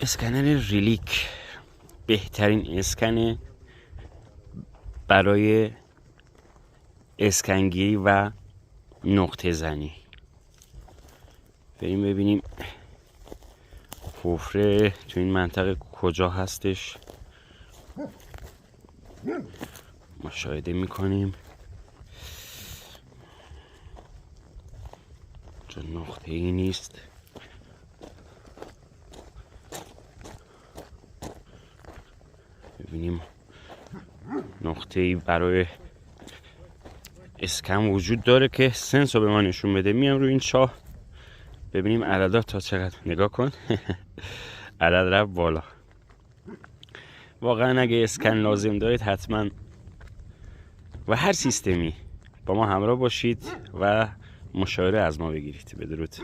اسکنر ریلیک بهترین اسکن برای اسکنگیری و نقطه زنی. بریم ببینیم حفره تو این منطقه کجا هستش. مشاهده میکنیم چون نقطه ای نیست. ببینیم نقطه ای برای اسکن وجود داره که سنس رو به ما نشون بده. میام روی این چاه ببینیم عددا تا چقدر. نگاه کن عدد رفت بالا. واقعا اگه اسکن لازم دارید حتما و هر سیستمی با ما همراه باشید و مشاوره از ما بگیرید. بدرود.